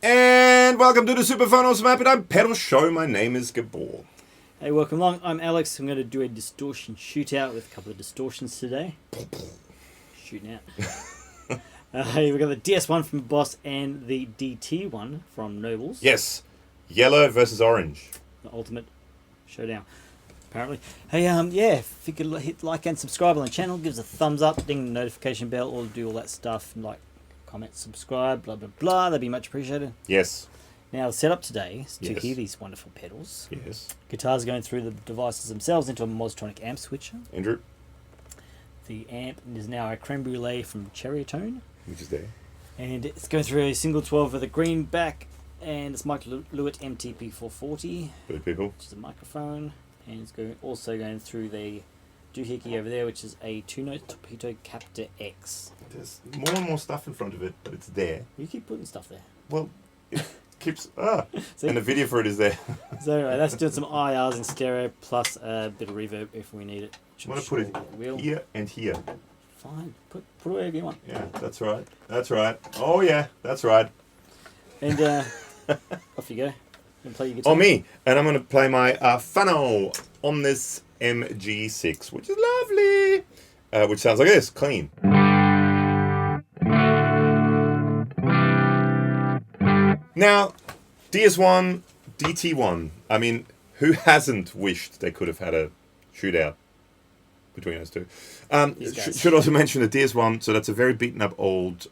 And welcome to the Super Fun Awesome Happy Time Pedal Show. My name is Gabor. Hey, welcome along. I'm Alex. I'm going to do a distortion shootout with a couple of distortions today. Shooting out. We've got the DS1 from Boss and the DT1 from Nobles. Yes, yellow versus orange. The ultimate showdown, apparently. Hey, if you could hit like and subscribe on the channel, give us a thumbs up, ding the notification bell, or do all that stuff, like, comment, subscribe, blah, blah, blah. That'd be much appreciated. Yes. Now, the setup today is to Yes. hear these wonderful pedals. Yes. Guitars going through the devices themselves into a Mostronic amp switcher. Andrew, The amp is now a creme brulee from Cherrytone. which is there. And it's going through a single 12 with a green back. And it's Mike Lewitt MTP440, Good people. which is a microphone. And it's also going through the doohickey over there, which is a 2-note Torpedo Captor X. There's more and more stuff in front of it, but it's there. You keep putting stuff there. Well, it keeps... So, and the video for it is there. so anyway, that's doing some IRs in stereo, plus a bit of reverb if we need it. I'm going to put it Wheel. here and here. Fine. Put wherever you want. Yeah, that's right. That's right. Oh, yeah, that's right. And off you go. And play your guitar. Oh, me. And I'm going to play my Fano on this MG6, which is lovely. Which sounds like this. Clean. Now, DS1, DT1. I mean, who hasn't wished they could have had a shootout between those two? Should also mention the DS1. So that's a very beaten up old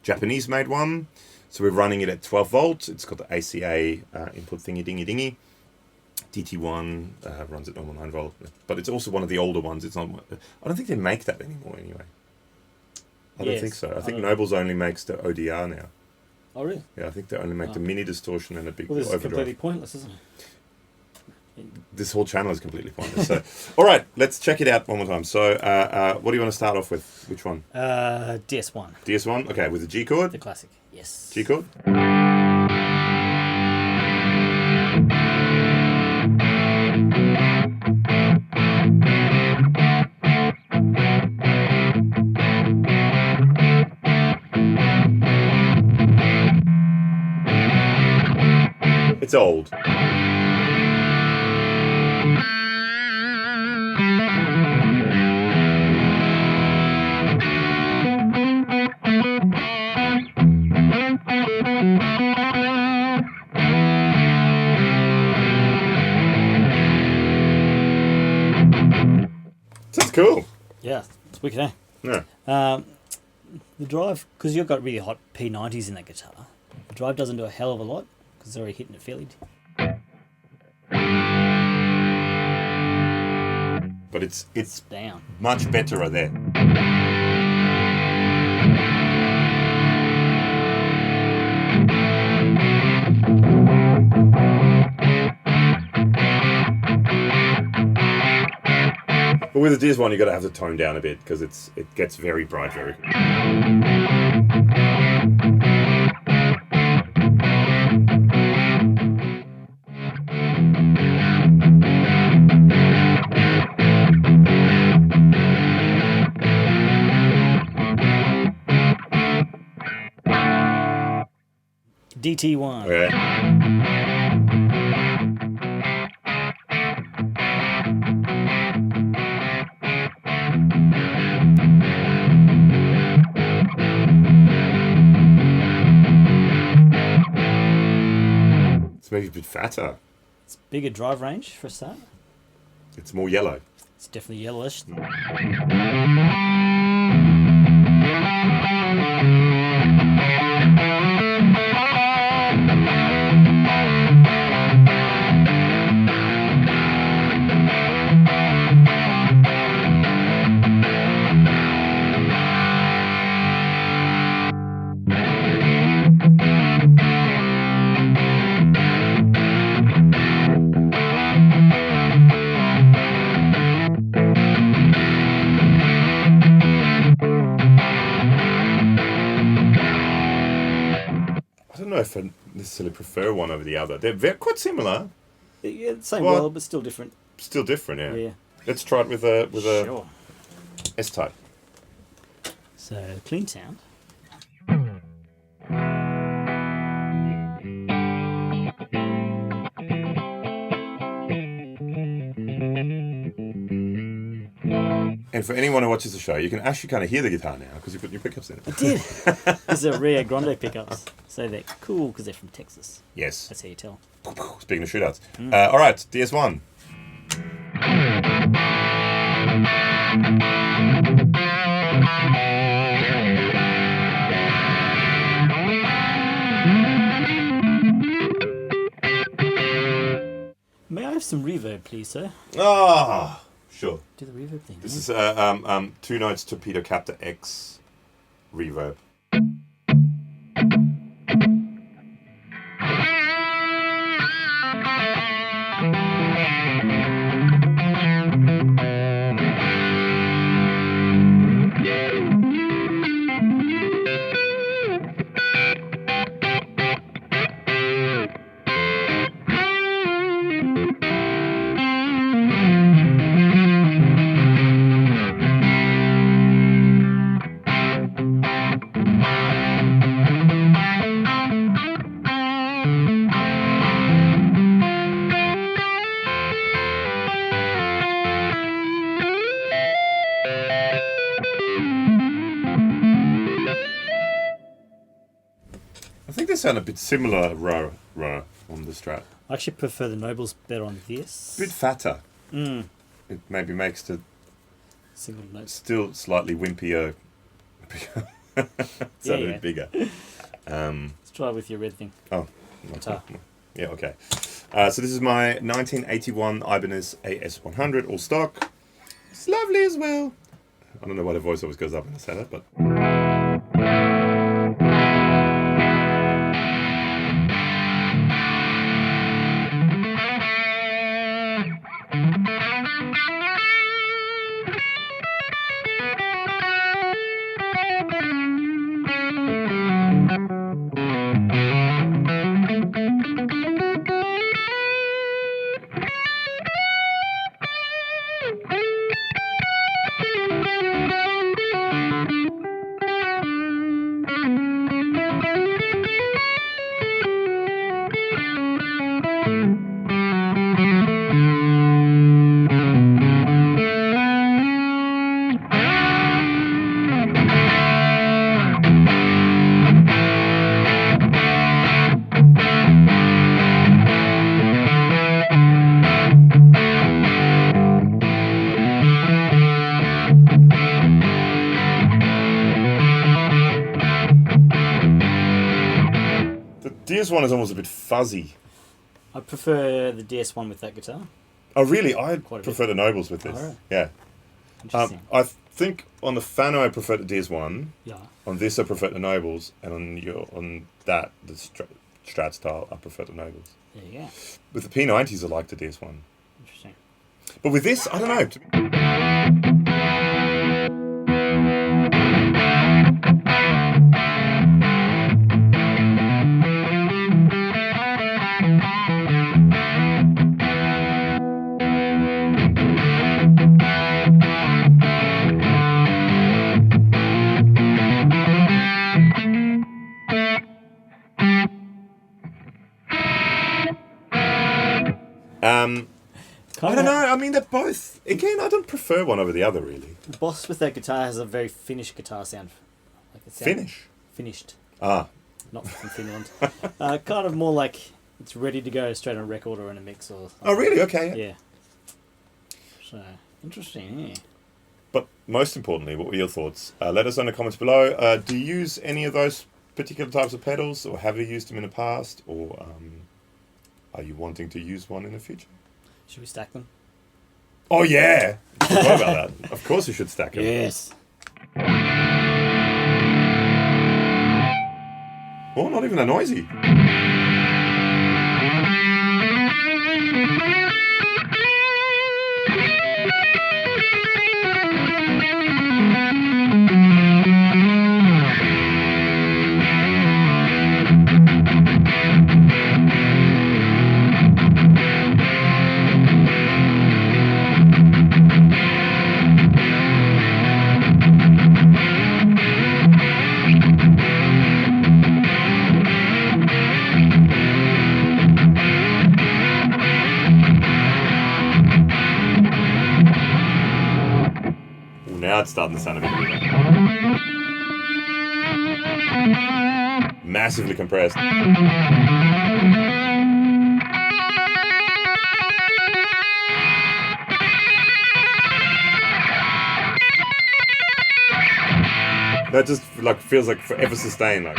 Japanese-made one. So we're running it at 12 volts. It's got the ACA input thingy dingy dingy. DT1 runs at normal 9 volt, but it's also one of the older ones. It's not. I don't think they make that anymore. Anyway, I don't think so. I think Nobles only makes the ODR now. Oh, really? Yeah, I think they only make the mini distortion and a big Well, this is overdrive. completely pointless, isn't it? This whole channel is completely pointless. So, all right, let's check it out one more time. So, what do you want to start off with? Which one? DS1. DS1. Okay, with the G chord. The classic. Yes. G chord. It's old. Sounds cool. Yeah, it's wicked, eh? Yeah. The drive, because you've got really hot P90s in that guitar, the drive doesn't do a hell of a lot, because it's already hitting it fairly. But it's Down. much better there. But with the DS1, you got to have the tone down a bit because it gets very bright very quickly. DT1. Okay. It's maybe a bit fatter. It's bigger drive range for a start. It's more yellow. It's definitely yellowish. I don't know if I necessarily prefer one over the other. They're quite similar. Yeah, same What? world, but still different. Still different, yeah. Yeah. Let's try it with a Sure. S-type. So, clean sound. And for anyone who watches the show, you can actually kind of hear the guitar now because you put new pickups in it. I did. These are Rio Grande pickups. So they're cool because they're from Texas. Yes. That's how you tell. Speaking of shootouts. All right, DS1. May I have some reverb, please, sir? Ah, sure. Do the reverb thing. This is 2 Notes Torpedo Captor X reverb. I think they sound a bit similar, Ra, on the Strat. I actually prefer the Nobles better on this. A bit fatter. Mm. It maybe makes the Single notes. still slightly wimpier. Sound a bit bigger. Let's try it with your red thing. Oh, Guitar. Yeah, okay. So this is my 1981 Ibanez AS100 all stock. It's lovely as well. I don't know why the voice always goes up when I say that, but. DS1 is almost a bit fuzzy. I prefer the DS1 with that guitar. Oh, really? I Quite a prefer the Nobles with this. Alright. Yeah. Interesting. I think on the Fano I prefer the DS1. Yeah. On this I prefer the Nobles, and on that the Strat style I prefer the Nobles. There you go. With the P90s I like the DS1. Interesting. But with this, I don't know. I don't know. I mean, they're both. Again, I don't prefer one over the other, really. The Boss with that guitar has a very finished guitar sound. Like it Finished. Ah. Not from Finland. Kind of more like it's ready to go straight on a record or in a mix or something. Oh, really? Okay. Yeah. So, interesting, yeah. But most importantly, what were your thoughts? Let us know in the comments below. Do you use any of those particular types of pedals, or have you used them in the past, or are you wanting to use one in the future? Should we stack them? Oh, yeah! I forgot about that. Of course you should stack them. Yes. Oh, not even that noisy. that's starting to sound a bit weird. Massively compressed. That just like feels like forever sustained. Like.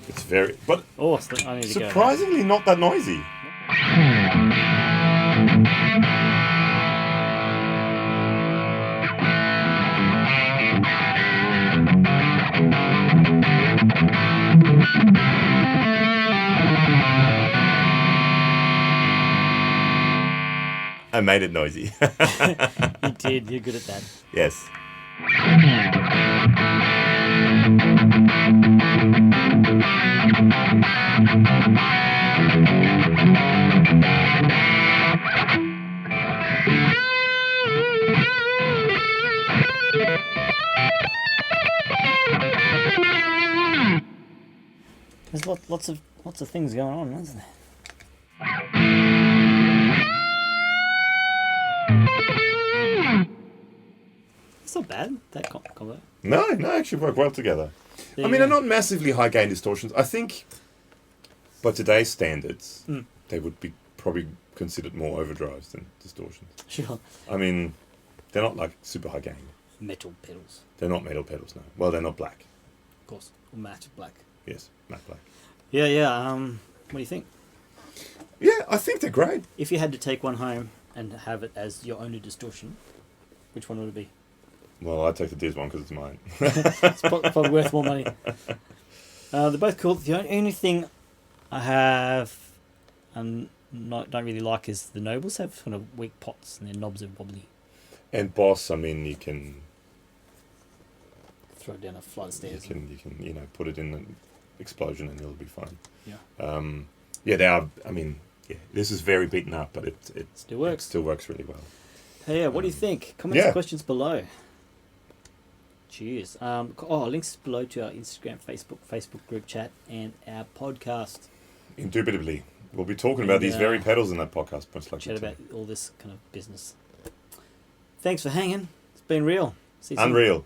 It's very, but Oh, I need to go. surprisingly not that noisy. I made it noisy. You did. You're good at that. Yes. There's lots of things going on, isn't there? It's not bad, that combo. No, actually work well together. There I you mean, go. they're not massively high gain distortions. I think, by today's standards, they would be probably considered more overdrives than distortions. Sure. I mean, they're not like super high gain. Metal pedals, They're not metal pedals, no. Well, they're not black. of course. Or matte black. Yes, matte black. Yeah. What do you think? Yeah, I think they're great. If you had to take one home and have it as your only distortion, which one would it be? Well, I'd take the Diz one because it's mine. It's probably worth more money. They're both cool. The only thing I have don't really like is the Nobles have kind of weak pots and their knobs are wobbly. And Boss, I mean, you can Throw it down a flight of stairs. you can put it in an explosion and it'll be fine. Yeah. Yeah, they are. I mean, yeah, this is very beaten up, but it Still works. It still works really well. Hey, what do you think? Comments yeah. and questions below. Cheers. Links below to our Instagram, Facebook group chat, and our podcast. Indubitably, we'll be talking And, about these very pedals in that podcast, most likely. Chat about all this kind of business. Thanks for hanging. It's been real. See you soon. Unreal.